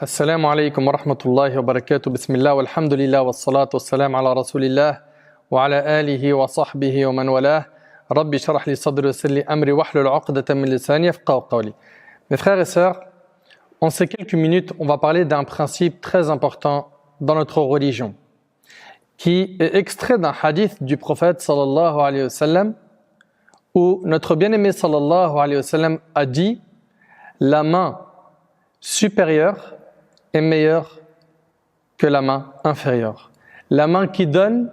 السلام عليكم ورحمة الله وبركاته بسم الله والحمد لله والصلاة والسلام على رسول الله وعلى آله وصحبه ومن والاه ربي شرح لي صدري ويسر لي أمري واحلل عقدة من لساني يفقهوا قولي. Mes frères et sœurs, en ces quelques minutes, on va parler d'un principe très important dans notre religion qui est extrait d'un hadith du prophète sallallahu alayhi wa sallam où notre bien-aimé sallallahu alayhi wa sallam a dit la main supérieure est meilleure que la main inférieure. La main qui donne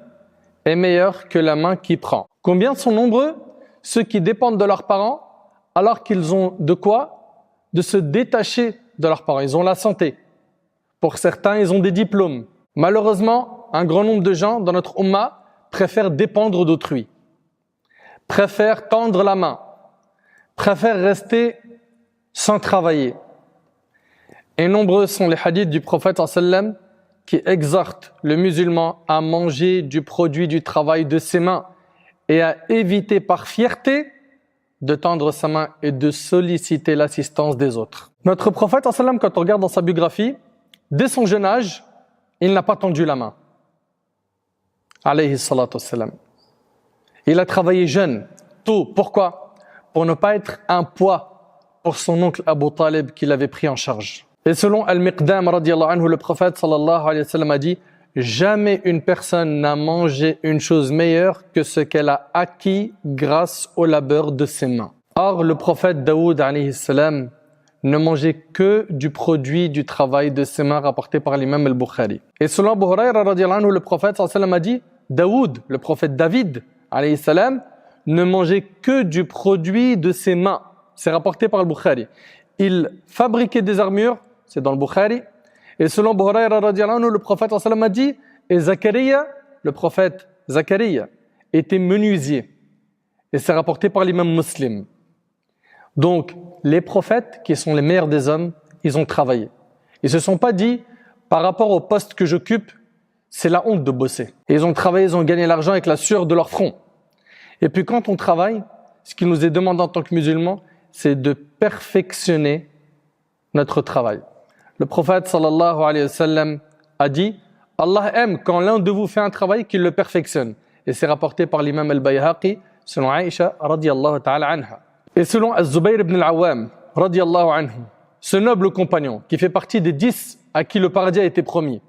est meilleure que la main qui prend. Combien sont nombreux ceux qui dépendent de leurs parents alors qu'ils ont de quoi? De se détacher de leurs parents. Ils ont la santé. Pour certains, ils ont des diplômes. Malheureusement, un grand nombre de gens dans notre Ummah préfèrent dépendre d'autrui, préfèrent tendre la main, préfèrent rester sans travailler. Et nombreux sont les hadiths du prophète sallam qui exhortent le musulman à manger du produit du travail de ses mains et à éviter par fierté de tendre sa main et de solliciter l'assistance des autres. Notre prophète sallam, quand on regarde dans sa biographie, dès son jeune âge, il n'a pas tendu la main. Alayhi salatu wassalam. Il a travaillé jeune, tôt. Pourquoi? Pour ne pas être un poids pour son oncle Abu Talib qu'il avait pris en charge. Et selon Al-Miqdam radiyallahu anhu, le prophète sallallahu alayhi wa sallam a dit jamais une personne n'a mangé une chose meilleure que ce qu'elle a acquis grâce au labeur de ses mains. Or, le prophète Daoud alayhi salam ne mangeait que du produit du travail de ses mains rapporté par l'imam al-Bukhari. Et selon Abu Hurayra radiyallahu anhu, le prophète sallallahu alayhi wa sallam a dit Daoud, le prophète David alayhi salam, ne mangeait que du produit de ses mains. C'est rapporté par al-Bukhari. Il fabriquait des armures, c'est dans le Bukhari. Et selon Abu Hurayra radiyallahu anhu, le prophète sallallahu alayhi wa sallam a dit et Zakaria, le prophète Zakaria, était menuisier. Et c'est rapporté par l'imam Muslim. Donc, les prophètes, qui sont les meilleurs des hommes, ils ont travaillé. Ils ne se sont pas dit, par rapport au poste que j'occupe, c'est la honte de bosser. Et ils ont travaillé, ils ont gagné l'argent avec la sueur de leur front. Et puis quand on travaille, ce qui nous est demandé en tant que musulmans, c'est de perfectionner notre travail. Le prophète sallallahu alayhi wa sallam a dit Allah aime quand l'un de vous fait un travail qu'il le perfectionne. Et c'est rapporté par l'imam al-Bayhaqi selon Aïcha radiyallahu ta'ala anha. Et selon Az-Zubayr ibn al-Awwam radiyallahu anhu, ce noble compagnon qui fait partie des 10 à qui le paradis a été promis.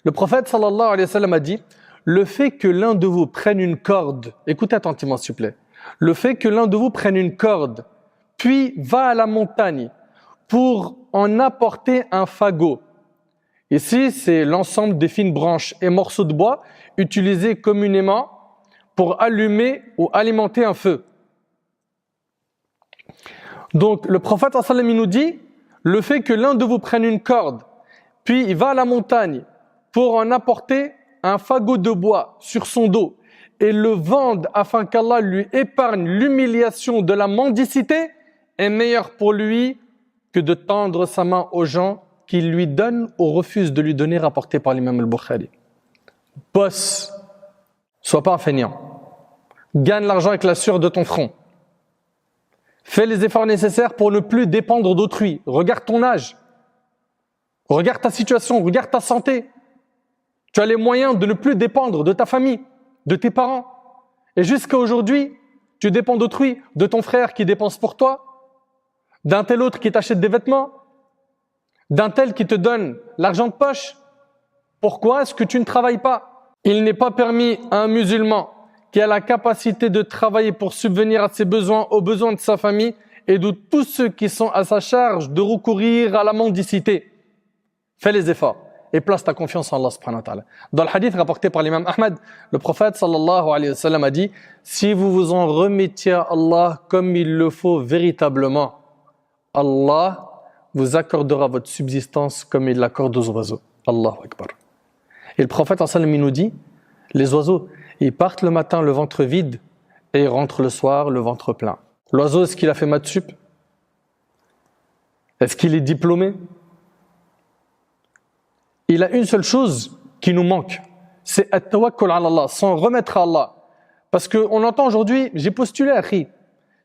Le prophète sallallahu alayhi wa sallam a dit le fait que l'un de vous prenne une corde, écoutez attentivement s'il vous plaît, le fait que l'un de vous prenne une corde, puis va à la montagne pour en apporter un fagot. Ici, c'est l'ensemble des fines branches et morceaux de bois utilisés communément pour allumer ou alimenter un feu. Donc, le prophète sallallahu alayhi wa sallam nous dit, le fait que l'un de vous prenne une corde, puis il va à la montagne pour en apporter un fagot de bois sur son dos et le vende afin qu'Allah lui épargne l'humiliation de la mendicité, est meilleur pour lui que de tendre sa main aux gens qui lui donnent ou refusent de lui donner, rapporté par l'imam al-Bukhari. Bosse, sois pas un feignant. Gagne l'argent avec la sueur de ton front. Fais les efforts nécessaires pour ne plus dépendre d'autrui. Regarde ton âge. Regarde ta situation, regarde ta santé. Tu as les moyens de ne plus dépendre de ta famille, de tes parents. Et jusqu'à aujourd'hui, tu dépends d'autrui, de ton frère qui dépense pour toi, d'un tel autre qui t'achète des vêtements, d'un tel qui te donne l'argent de poche. Pourquoi est-ce que tu ne travailles pas? Il n'est pas permis à un musulman qui a la capacité de travailler pour subvenir à ses besoins, aux besoins de sa famille et de tous ceux qui sont à sa charge de recourir à la mendicité. Fais les efforts et place ta confiance en Allah subhanahu wa ta'ala. Dans le hadith rapporté par l'imam Ahmad, le prophète sallallahu alayhi wa sallam a dit si vous vous en remettiez à Allah comme il le faut véritablement, Allah vous accordera votre subsistance comme il l'accorde aux oiseaux. Allahu Akbar. Et le prophète sallallahu alayhi wa sallam nous dit les oiseaux, ils partent le matin le ventre vide et ils rentrent le soir le ventre plein. L'oiseau, est-ce qu'il a fait maths sup? Est-ce qu'il est diplômé? Il a une seule chose qui nous manque, c'est at-tawakkul ala Allah, s'en remettre à Allah. Parce qu'on entend aujourd'hui, j'ai postulé à Akhi,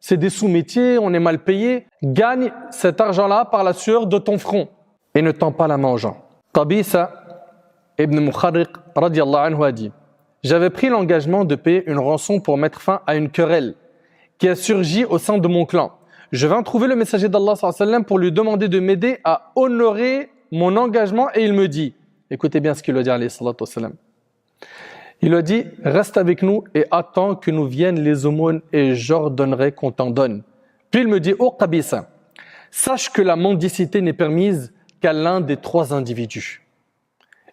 c'est des sous-métiers, on est mal payé. Gagne cet argent-là par la sueur de ton front. et ne tends pas la main aux gens. Qabisa ibn Mukharriq radiallahu anhu a dit: j'avais pris l'engagement de payer une rançon pour mettre fin à une querelle qui a surgi au sein de mon clan. Je vins trouver le messager d'Allah sallallahu alayhi wa sallam pour lui demander de m'aider à honorer mon engagement et il me dit, écoutez bien ce qu'il a dit alayhi salatu wa sallam. Il a dit: reste avec nous et attends que nous viennent les aumônes et j'ordonnerai qu'on t'en donne. Puis il me dit: ô Qabisa, sache que la mendicité n'est permise qu'à l'un des trois individus.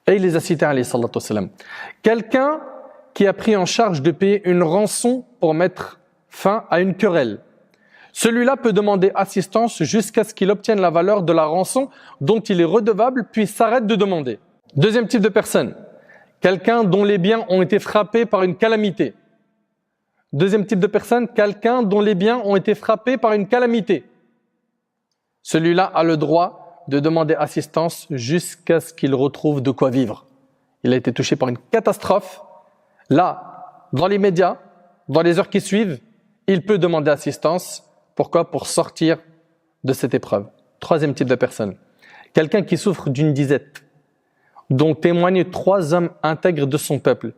Et il les a cités alayhi salatu wa sallam. Quelqu'un qui a pris en charge de payer une rançon pour mettre fin à une querelle. Celui-là peut demander assistance jusqu'à ce qu'il obtienne la valeur de la rançon dont il est redevable, puis s'arrête de demander. Deuxième type de personne, quelqu'un dont les biens ont été frappés par une calamité. Deuxième type de personne, quelqu'un dont les biens ont été frappés par une calamité. Celui-là a le droit de demander assistance jusqu'à ce qu'il retrouve de quoi vivre. Il a été touché par une catastrophe. Là, dans les médias, dans les heures qui suivent, il peut demander assistance. Pourquoi? Pour sortir de cette épreuve. Troisième type de personne, quelqu'un qui souffre d'une disette, dont témoignent 3 hommes intègres de son peuple.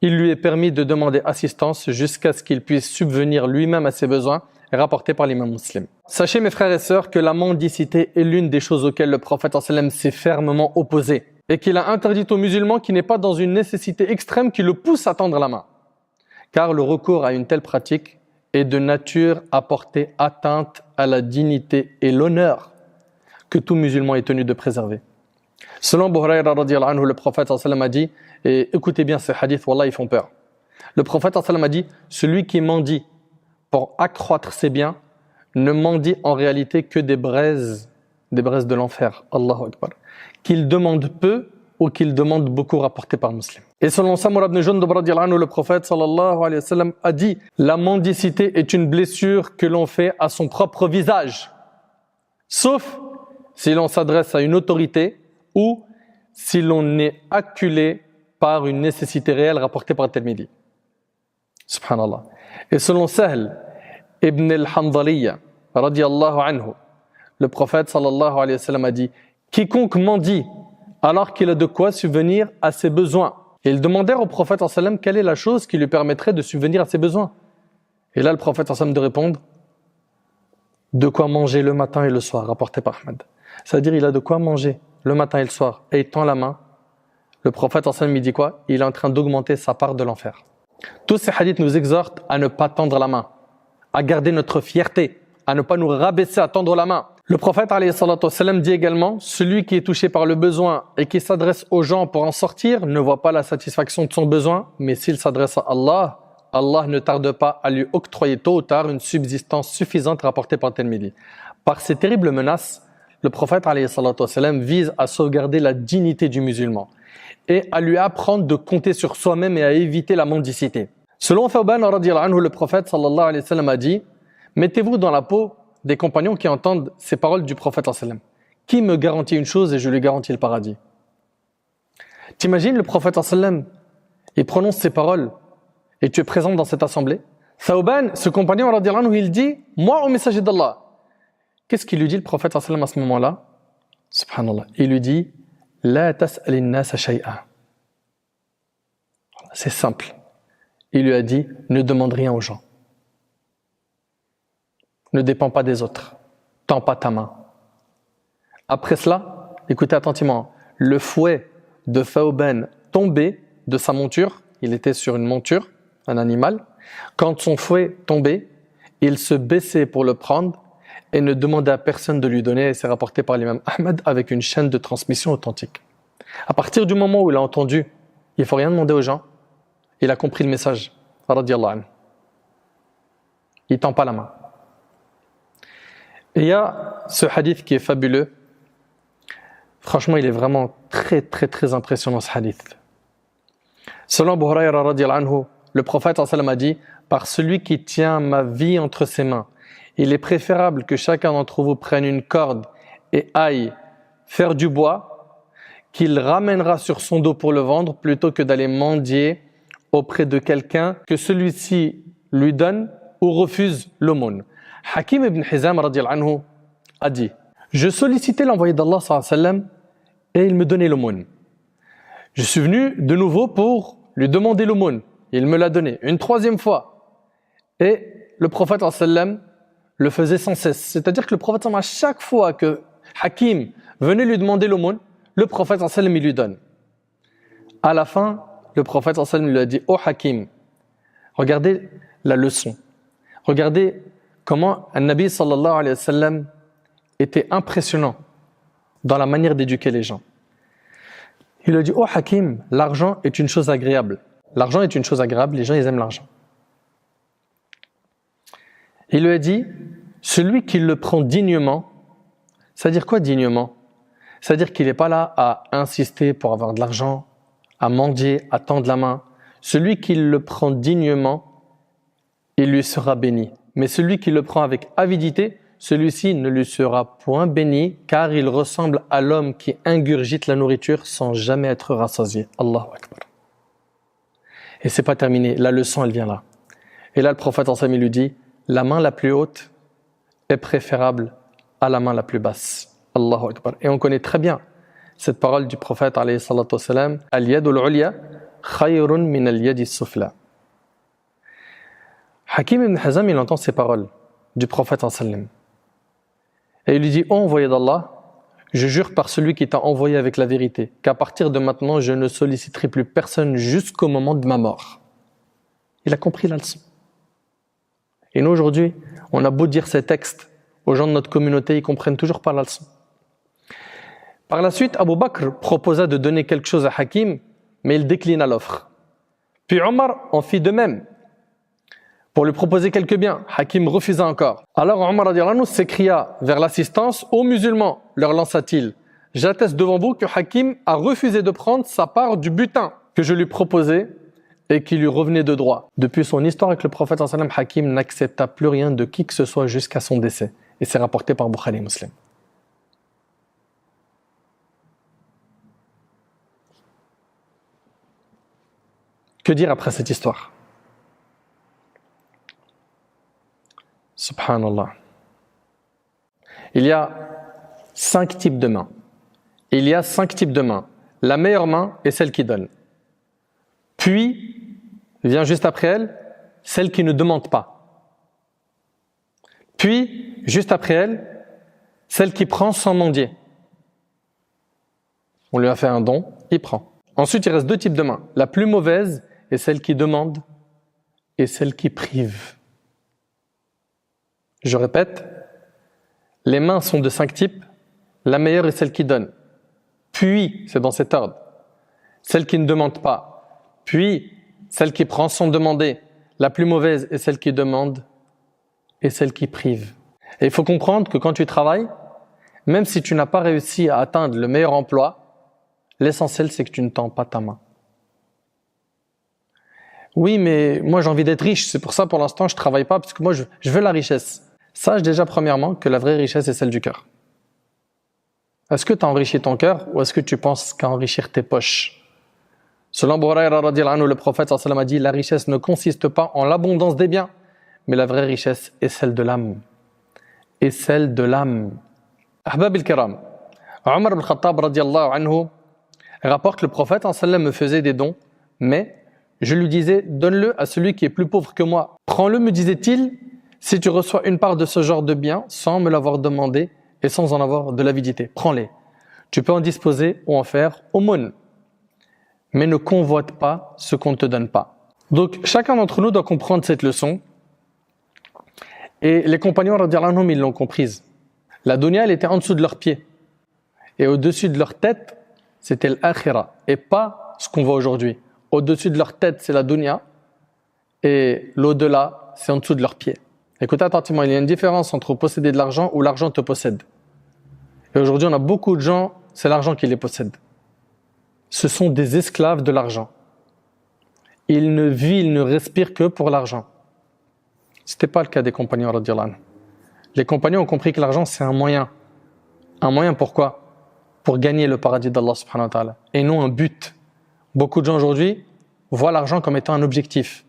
Il lui est permis de demander assistance jusqu'à ce qu'il puisse subvenir lui-même à ses besoins, rapporté par l'imam muslim. Sachez mes frères et sœurs que la mendicité est l'une des choses auxquelles le prophète ﷺ s'est fermement opposé et qu'il a interdit aux musulmans qui n'est pas dans une nécessité extrême qui le pousse à tendre la main. Car le recours à une telle pratique est de nature à porter atteinte à la dignité et l'honneur que tout musulman est tenu de préserver. Selon Abu Hurayra radiyallahu anhu, le prophète sallallahu a dit, et écoutez bien ces hadiths, wallah ils font peur. Le prophète sallallahu a dit: celui qui mendie pour accroître ses biens ne mendie en réalité que des braises de l'enfer. Allahu Akbar. Qu'il demande peu ou qu'il demande beaucoup, rapporté par Muslim. Et selon Samura ibn Jundub radiyallahu anhu, le prophète sallallahu alayhi wa sallam a dit: la mendicité est une blessure que l'on fait à son propre visage, sauf si l'on s'adresse à une autorité ou si l'on est acculé par une nécessité réelle, rapportée par Tirmidhi. Subhanallah. Et selon Sahl ibn al-Handaliya radiyallahu anhu, le prophète sallallahu alayhi wa sallam a dit: quiconque mendie alors qu'il a de quoi subvenir à ses besoins. Et ils demandèrent au prophète sallallahu alayhi wa sallam quelle est la chose qui lui permettrait de subvenir à ses besoins. Et là le prophète sallallahu alayhi wa sallam de répondre: de quoi manger le matin et le soir, rapporté par Ahmed. C'est-à-dire il a de quoi manger le matin et le soir et il tend la main. Le prophète sallallahu alayhi wa sallam dit quoi? Il est en train d'augmenter sa part de l'enfer. Tous ces hadiths nous exhortent à ne pas tendre la main, à garder notre fierté, à ne pas nous rabaisser à tendre la main. Le prophète alayhi salatu wa sallam dit également: celui qui est touché par le besoin et qui s'adresse aux gens pour en sortir ne voit pas la satisfaction de son besoin, mais s'il s'adresse à Allah, Allah ne tarde pas à lui octroyer tôt ou tard une subsistance suffisante, rapportée par Tirmidhi. Par ces terribles menaces, le prophète alayhi salatu wa sallam vise à sauvegarder la dignité du musulman et à lui apprendre de compter sur soi-même et à éviter la mendicité. Selon Thawban radiyallahu anhu, le prophète sallallahu alayhi wa sallam a dit: mettez-vous dans la peau des compagnons qui entendent ces paroles du prophète sallallahu alayhi wa sallam. Qui me garantit une chose et je lui garantis le paradis? T'imagines le prophète sallallahu alayhi wa sallam, il prononce ces paroles et tu es présent dans cette assemblée. Thawban, ce compagnon radiyallahu anhu, il dit: moi au messager d'Allah. Qu'est-ce qu'il lui dit le prophète sallallahu alayhi wa sallam à ce moment-là? Subhanallah. Il lui dit: la tas'alin nas shay'a. C'est simple. Il lui a dit: ne demande rien aux gens. Ne dépends pas des autres. Tends pas ta main. Après cela, écoutez attentivement, le fouet de Thawban tombait de sa monture. Il était sur une monture, un animal. Quand son fouet tombait, il se baissait pour le prendre et ne demandait à personne de lui donner. Et c'est rapporté par l'imam Ahmed avec une chaîne de transmission authentique. À partir du moment où il a entendu: il ne faut rien demander aux gens, il a compris le message. Radiyallahu anhu. Il ne tend pas la main. Et il y a ce hadith qui est fabuleux. Franchement, il est vraiment très très très impressionnant ce hadith. Selon Abu Hurayra radiyallahu anhu, le prophète sallallahu alayhi wa sallam a dit: par celui qui tient ma vie entre ses mains, il est préférable que chacun d'entre vous prenne une corde et aille faire du bois, qu'il ramènera sur son dos pour le vendre, plutôt que d'aller mendier auprès de quelqu'un que celui-ci lui donne ou refuse l'aumône. Hakim ibn Hizam radiyallahu anhu a dit: Je sollicitais l'envoyé d'Allah sallallahu alayhi wa sallam et il me donnait l'aumône. Je suis venu de nouveau pour lui demander l'aumône. Il me l'a donné une troisième fois. Et le prophète sallallahu alayhi wa sallam le faisait sans cesse. C'est-à-dire que le prophète sallallahu alayhi wa sallam, à chaque fois que Hakim venait lui demander l'aumône, le prophète sallallahu alayhi wa sallam il lui donne. À la fin, le prophète sallallahu alayhi wa sallam lui a dit « Oh Hakim, regardez la leçon. Regardez comment un Nabi sallallahu alayhi wa sallam était impressionnant dans la manière d'éduquer les gens. » Il a dit « Oh Hakim, l'argent est une chose agréable. L'argent est une chose agréable, les gens ils aiment l'argent. » Il lui a dit « Celui qui le prend dignement, c'est-à-dire quoi dignement? C'est-à-dire qu'il n'est pas là à insister pour avoir de l'argent, à mendier, à tendre la main. Celui qui le prend dignement, il lui sera béni. Mais celui qui le prend avec avidité, celui-ci ne lui sera point béni, car il ressemble à l'homme qui ingurgite la nourriture sans jamais être rassasié. Allahu Akbar. Et c'est pas terminé, la leçon elle vient là. Et là le prophète sallallahu alayhi wa sallam lui dit, la main la plus haute est préférable à la main la plus basse. Allahu Akbar. Et on connaît très bien cette parole du prophète alayhi salatu wa salam, al-yadul ulya khayrun min al-yadi sufla. Hakim ibn Hazam, il entend ces paroles du prophète sallallahu alayhi wa sallam. Et il lui dit, ô envoyé d'Allah, je jure par celui qui t'a envoyé avec la vérité, qu'à partir de maintenant, je ne solliciterai plus personne jusqu'au moment de ma mort. Il a compris la leçon. Et nous, aujourd'hui, on a beau dire ces textes aux gens de notre communauté, ils ne comprennent toujours pas la leçon. Par la suite, Abu Bakr proposa de donner quelque chose à Hakim, mais il déclina l'offre. Puis Omar en fit de même, pour lui proposer quelques biens. Hakim refusa encore. Alors Omar radiyallahu anhu s'écria vers l'assistance, « Ô musulmans !» leur lança-t-il, « J'atteste devant vous que Hakim a refusé de prendre sa part du butin que je lui proposais et qui lui revenait de droit. » Depuis son histoire avec le prophète sallallahu alayhi wa sallam, Hakim n'accepta plus rien de qui que ce soit jusqu'à son décès. Et c'est rapporté par Bukhari et Muslim. Que dire après cette histoire? Subhanallah. Il y a 5 types de mains. Il y a 5 types de mains. La meilleure main est celle qui donne. Puis, vient juste après elle, celle qui ne demande pas. Puis, juste après elle, celle qui prend sans mendier. On lui a fait un don, il prend. Ensuite, il reste 2 types de mains. La plus mauvaise est celle qui demande et celle qui prive. Je répète, les mains sont de 5 types. La meilleure est celle qui donne. Puis, c'est dans cet ordre, celle qui ne demande pas. Puis, celle qui prend sans demander. La plus mauvaise est celle qui demande et celle qui prive. Et il faut comprendre que quand tu travailles, même si tu n'as pas réussi à atteindre le meilleur emploi, l'essentiel c'est que tu ne tends pas ta main. Oui, mais moi j'ai envie d'être riche, c'est pour ça pour l'instant je ne travaille pas, parce que moi je veux la richesse. Sache déjà premièrement que la vraie richesse est celle du cœur. Est-ce que tu as enrichi ton cœur ou est-ce que tu penses qu'à enrichir tes poches? Selon Abu Hurayra radiyallahu anhu, le prophète sallallahu alayhi wa sallam a dit, la richesse ne consiste pas en l'abondance des biens, mais la vraie richesse est celle de l'âme. Et celle de l'âme. Ahbab al-Kiram, Omar ibn Khattab radiyallahu anhu rapporte que le prophète sallallahu alayhi wa sallam me faisait des dons, mais je lui disais, donne-le à celui qui est plus pauvre que moi. Prends-le, me disait-il, si tu reçois une part de ce genre de biens sans me l'avoir demandé et sans en avoir de l'avidité. Prends-les. Tu peux en disposer ou en faire aumône. Mais ne convoite pas ce qu'on ne te donne pas. Donc, chacun d'entre nous doit comprendre cette leçon. Et les compagnons, radiyallahu anhum, ils l'ont comprise. La dunya, elle était en dessous de leurs pieds. Et au-dessus de leur tête, c'était l'akhira. Et pas ce qu'on voit aujourd'hui. Au-dessus de leur tête, c'est la dunya. Et l'au-delà, c'est en dessous de leurs pieds. Écoutez attentivement, il y a une différence entre posséder de l'argent ou l'argent te possède. Et aujourd'hui, on a beaucoup de gens, c'est l'argent qui les possède. Ce sont des esclaves de l'argent. Ils ne vivent, ils ne respirent que pour l'argent. Ce n'était pas le cas des compagnons radiyallahu anhu. Les compagnons ont compris que l'argent, c'est un moyen. Un moyen pourquoi? Pour gagner le paradis d'Allah subhanahu wa ta'ala. Et non un but. Beaucoup de gens aujourd'hui voient l'argent comme étant un objectif,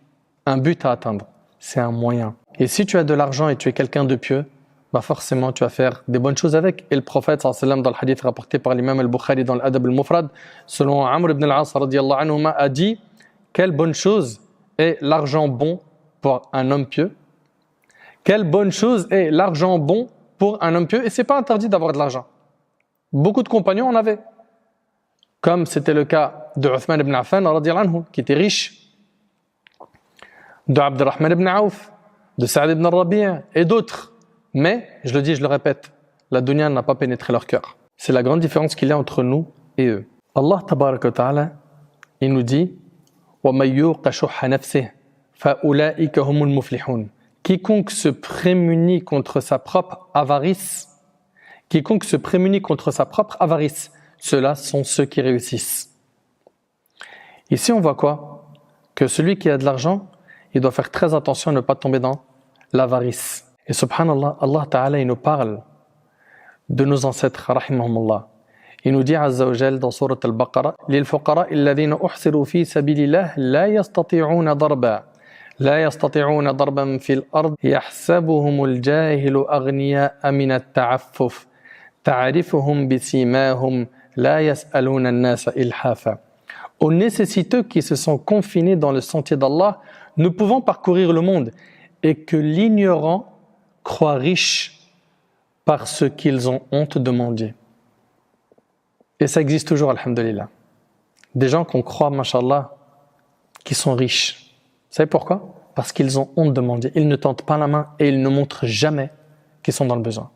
un but à atteindre. C'est un moyen. Et si tu as de l'argent et tu es quelqu'un de pieux, bah forcément tu vas faire des bonnes choses avec. Et le prophète sallallahu alayhi wa sallam, dans le hadith rapporté par l'imam al-Bukhari dans l'Adab al-Mufrad, selon Amr ibn al-As radiyallahu anhuma, a dit quelle bonne chose est l'argent bon pour un homme pieux. Quelle bonne chose est l'argent bon pour un homme pieux. Et c'est pas interdit d'avoir de l'argent. Beaucoup de compagnons en avaient. Comme c'était le cas de Uthman ibn Affan radiyallahu anhu, qui était riche, de Abdurrahman ibn Auf, de Sa'd ibn Rabi' et d'autres. Mais, je le dis, je le répète, la dunya n'a pas pénétré leur cœur. C'est la grande différence qu'il y a entre nous et eux. Allah tabaraka wa ta'ala, il nous dit وَمَن يُوقَ شُحَّ نَفْسِهِ فَأُولَٰئِكَ هُمُ الْمُفْلِحُونَ. Quiconque se prémunit contre sa propre avarice, ceux-là sont ceux qui réussissent. Ici, on voit quoi? Que celui qui a de l'argent, il doit faire très attention à ne pas tomber dans l'avarice. Et subhanallah, Allah Ta'ala, il nous parle de nos ancêtres, rahimahumullah. Il nous dit, Azza wa Jal, dans Surat Al-Baqarah, « Lil-fuqara alladhina uhsiru fi sabilillah la yastati'una darba. لا يستطيعون ضربا في الأرض يحسبهم الجاهل أغنياء من التعفف تعرفهم بسيماهم لا يسألون الناس إلحافا. » Aux nécessiteux qui se sont confinés dans le sentier d'Allah, nous pouvons parcourir le monde et que l'ignorant croit riche parce qu'ils ont honte de mendier. Et ça existe toujours, alhamdulillah. Des gens qu'on croit, mashallah, qui sont riches. Vous savez pourquoi? Parce qu'ils ont honte de mendier. Ils ne tendent pas la main et ils ne montrent jamais qu'ils sont dans le besoin.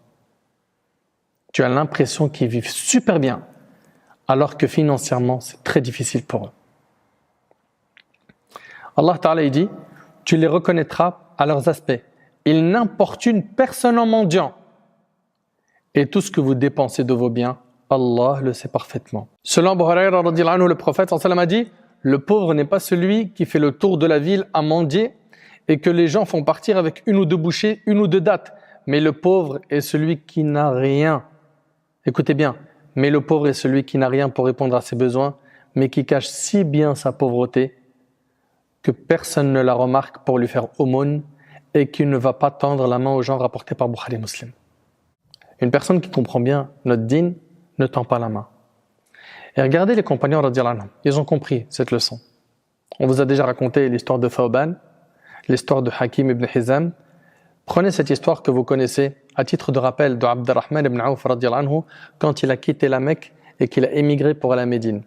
Tu as l'impression qu'ils vivent super bien, alors que financièrement, c'est très difficile pour eux. Allah Ta'ala dit, tu les reconnaîtras à leurs aspects. Ils n'importunent personne en mendiant. Et tout ce que vous dépensez de vos biens, Allah le sait parfaitement. Selon Abu Huraira radhiyallahu anhu, le prophète sallallahu alayhi wa sallam a dit, le pauvre n'est pas celui qui fait le tour de la ville à mendier et que les gens font partir avec une ou deux bouchées, une ou deux dattes. Mais le pauvre est celui qui n'a rien. Écoutez bien. Mais le pauvre est celui qui n'a rien pour répondre à ses besoins, mais qui cache si bien sa pauvreté que personne ne la remarque pour lui faire aumône et qui ne va pas tendre la main aux gens, rapportés par Bukhari Muslim. Une personne qui comprend bien notre dîn ne tend pas la main. Et regardez les compagnons radiyallahu anhum, ils ont compris cette leçon. On vous a déjà raconté l'histoire de Thawban, l'histoire de Hakim ibn Hizam. Prenez cette histoire que vous connaissez à titre de rappel de Abdurrahman ibn Auf radiyallahu anhu quand il a quitté la Mecque et qu'il a émigré pour aller à Médine.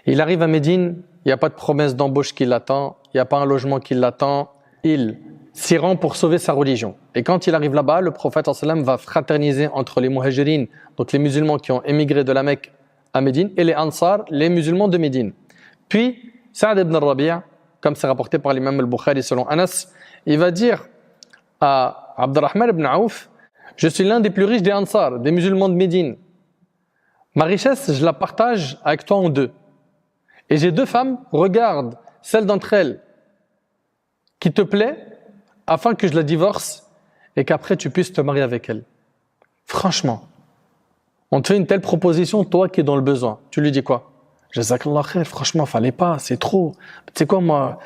Il arrive à Médine, il n'y a pas de promesse d'embauche qui l'attend, il n'y a pas un logement qui l'attend. Il s'y rend pour sauver sa religion. Et quand il arrive là-bas, le prophète sallallahu alayhi wa sallam va fraterniser entre les muhajirines, donc les musulmans qui ont émigré de la Mecque à Médine, et les Ansar, les musulmans de Médine. Puis, Sa'd ibn Rabi', comme c'est rapporté par l'imam al-Bukhari selon Anas, il va dire à Abdurrahman ibn Auf, je suis l'un des plus riches des Ansar, des musulmans de Médine. Ma richesse, je la partage avec toi en deux. Et j'ai deux femmes, regarde celle d'entre elles qui te plaît, afin que je la divorce et qu'après tu puisses te marier avec elle. Franchement, on te fait une telle proposition, toi qui es dans le besoin. Tu lui dis quoi? Jazakallah khair, franchement, fallait pas, c'est trop. Tu sais quoi, moi,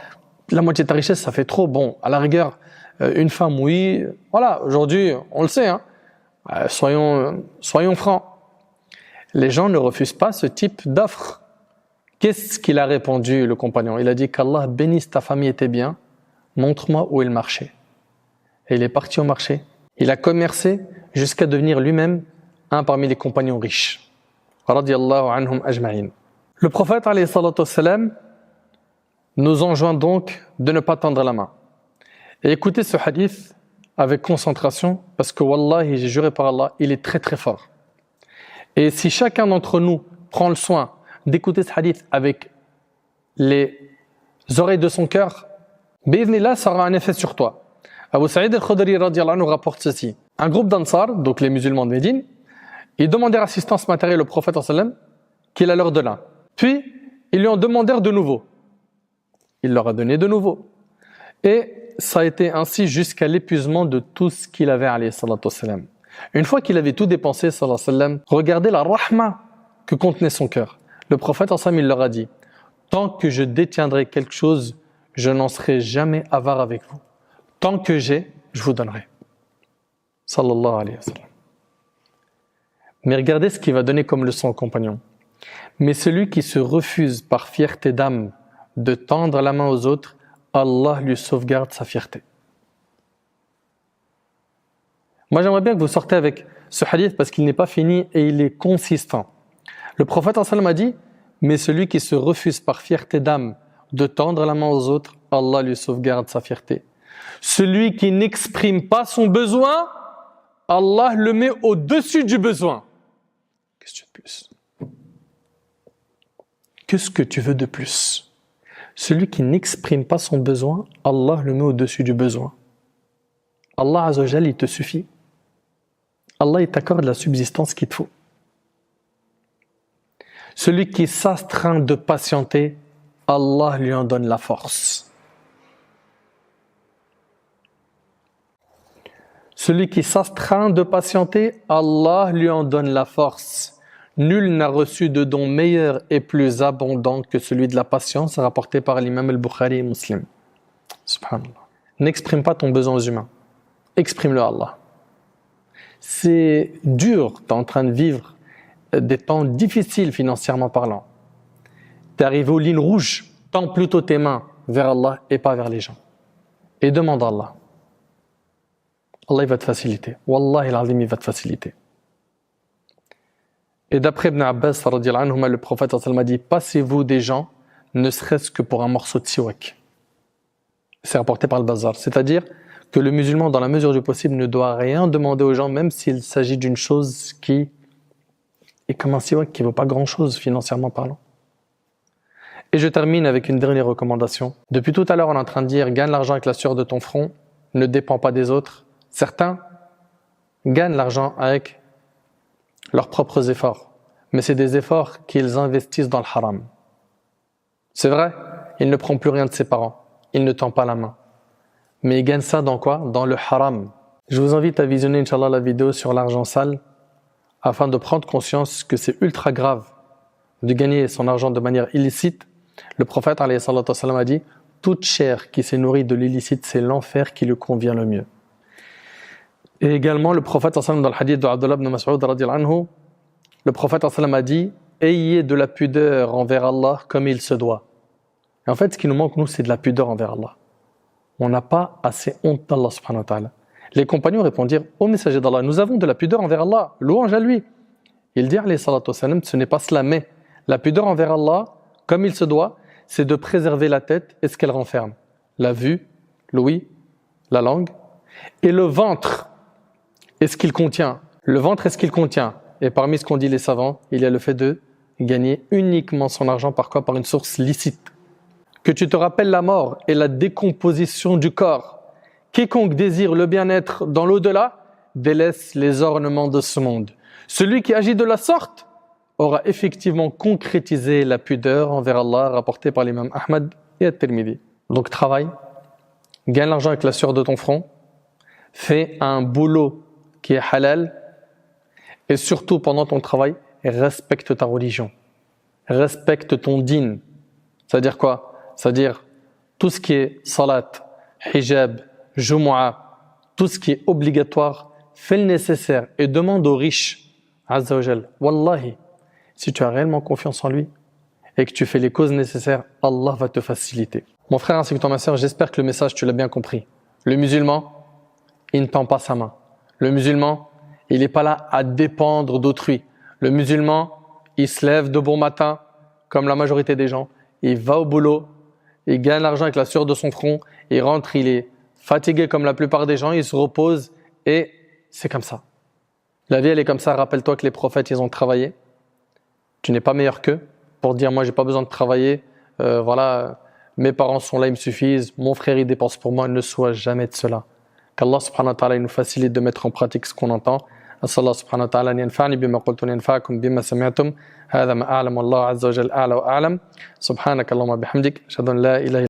la moitié de ta richesse, ça fait trop. Bon, à la rigueur, une femme, oui. Voilà, aujourd'hui, on le sait, hein. Soyons francs. Les gens ne refusent pas ce type d'offre. Qu'est-ce qu'il a répondu, le compagnon? Il a dit qu'Allah bénisse ta famille et tes biens. Montre-moi où est le marché. Et il est parti au marché. Il a commercé jusqu'à devenir lui-même un parmi les compagnons riches. Radiyallahu anhum ajma'in. Le prophète alayhi salatu wassalam nous enjoint donc de ne pas tendre la main. Et écoutez ce hadith avec concentration parce que wallahi, j'ai juré par Allah, il est très très fort. Et si chacun d'entre nous prend le soin d'écouter ce hadith avec les oreilles de son cœur, bi'idhnillah, ça aura un effet sur toi. Abu Sa'id al-Khudri radiyallahu anhu rapporte ceci. Un groupe d'Ansar, donc les musulmans de Médine, ils demandèrent assistance matérielle au prophète sallam qu'il leur donna. Puis, ils lui en demandèrent de nouveau. Il leur a donné de nouveau. Et ça a été ainsi jusqu'à l'épuisement de tout ce qu'il avait, alayhi salatu wassalam. Une fois qu'il avait tout dépensé, sallallahu alayhi wa sallam, regardez la rahma que contenait son cœur. Le prophète sallam, il leur a dit, tant que je détiendrai quelque chose, je n'en serai jamais avare avec vous. Tant que j'ai, je vous donnerai. Sallallahu alayhi wa sallam. Mais regardez ce qu'il va donner comme leçon aux compagnons. Mais celui qui se refuse par fierté d'âme de tendre la main aux autres, Allah lui sauvegarde sa fierté. Moi, j'aimerais bien que vous sortez avec ce hadith parce qu'il n'est pas fini et il est consistant. Le prophète sallallahu alayhi wa sallam a dit, mais celui qui se refuse par fierté d'âme de tendre la main aux autres, Allah lui sauvegarde sa fierté. Celui qui n'exprime pas son besoin, Allah le met au-dessus du besoin. Qu'est-ce que tu veux de plus? Qu'est-ce que tu veux de plus? Celui qui n'exprime pas son besoin, Allah le met au-dessus du besoin. Allah Azza wa Jal, il te suffit. Allah, il t'accorde la subsistance qu'il te faut. Celui qui s'astreint de patienter, Allah lui en donne la force. Celui qui s'astreint de patienter, Allah lui en donne la force. Nul n'a reçu de don meilleur et plus abondant que celui de la patience, rapporté par l'imam al-Bukhari et Muslim. Subhanallah. N'exprime pas ton besoin aux humains. Exprime-le à Allah. C'est dur, tu es en train de vivre des temps difficiles financièrement parlant. Tu es arrivé aux lignes rouges, tends plutôt tes mains vers Allah et pas vers les gens. Et demande à Allah. Allah il va te faciliter. Wallahi al-azim, il va te faciliter. Et d'après Ibn Abbas, le prophète a dit, passez-vous des gens, ne serait-ce que pour un morceau de siwak. C'est rapporté par le Bazar. C'est-à-dire que le musulman, dans la mesure du possible, ne doit rien demander aux gens, même s'il s'agit d'une chose qui est comme un siwak, qui ne vaut pas grand-chose financièrement parlant. Et je termine avec une dernière recommandation. Depuis tout à l'heure, on est en train de dire, gagne l'argent avec la sueur de ton front, ne dépend pas des autres. Certains gagnent l'argent avec leurs propres efforts, mais c'est des efforts qu'ils investissent dans le haram. C'est vrai, il ne prend plus rien de ses parents, il ne tend pas la main. Mais il gagne ça dans quoi? Dans le haram. Je vous invite à visionner, Inch'Allah, la vidéo sur l'argent sale, afin de prendre conscience que c'est ultra grave de gagner son argent de manière illicite. Le prophète, alayhi salatu wassalam, a dit, toute chair qui s'est nourrie de l'illicite, c'est l'enfer qui lui convient le mieux. Et également, le prophète, dans le hadith de Abdullah ibn Mas'ud, le prophète a dit, ayez de la pudeur envers Allah comme il se doit. Et en fait, ce qui nous manque, nous, c'est de la pudeur envers Allah. On n'a pas assez honte d'Allah subhanahu wa ta'ala. Les compagnons répondirent, ô messager d'Allah, nous avons de la pudeur envers Allah, louange à lui. Il dit, alayhi salatu wassalam, ce n'est pas cela, mais la pudeur envers Allah, comme il se doit, c'est de préserver la tête et ce qu'elle renferme. La vue, l'ouïe, la langue, et le ventre, et ce qu'il contient. Le ventre est ce qu'il contient. Et parmi ce qu'ont dit les savants, il y a le fait de gagner uniquement son argent par quoi? Par une source licite. Que tu te rappelles la mort et la décomposition du corps. Quiconque désire le bien-être dans l'au-delà, délaisse les ornements de ce monde. Celui qui agit de la sorte aura effectivement concrétisé la pudeur envers Allah, rapporté par l'imam Ahmad et At-Tirmidhi. Donc travaille, gagne l'argent avec la sueur de ton front, fais un boulot qui est halal, et surtout pendant ton travail, respecte ta religion, respecte ton din. C'est-à-dire quoi? C'est-à-dire tout ce qui est salat, hijab, jumu'ah, tout ce qui est obligatoire, fais le nécessaire et demande aux riches, Azza wa Jal, Wallahi, si tu as réellement confiance en lui et que tu fais les causes nécessaires, Allah va te faciliter. Mon frère ainsi que toi, ma sœur, j'espère que le message, tu l'as bien compris. Le musulman, il ne tend pas sa main. Le musulman, il n'est pas là à dépendre d'autrui. Le musulman, il se lève de bon matin, comme la majorité des gens, il va au boulot, il gagne l'argent avec la sueur de son front, il rentre, il est fatigué comme la plupart des gens, il se repose et c'est comme ça. La vie, elle est comme ça. Rappelle-toi que les prophètes, ils ont travaillé. Tu n'es pas meilleur qu'eux pour dire, moi, j'ai pas besoin de travailler. Voilà, mes parents sont là, ils me suffisent. Mon frère, il dépense pour moi. Ne sois jamais de cela. Qu'Allah subhanahu wa ta'ala nous facilite de mettre en pratique ce qu'on entend. أسأل الله سبحانه وتعالى أن ينفعني بما قلت وينفعكم بما سمعتم هذا ما أعلم والله عز وجل أعلى وأعلم سبحانك اللهم وبحمدك أشهد أن لا إله إلا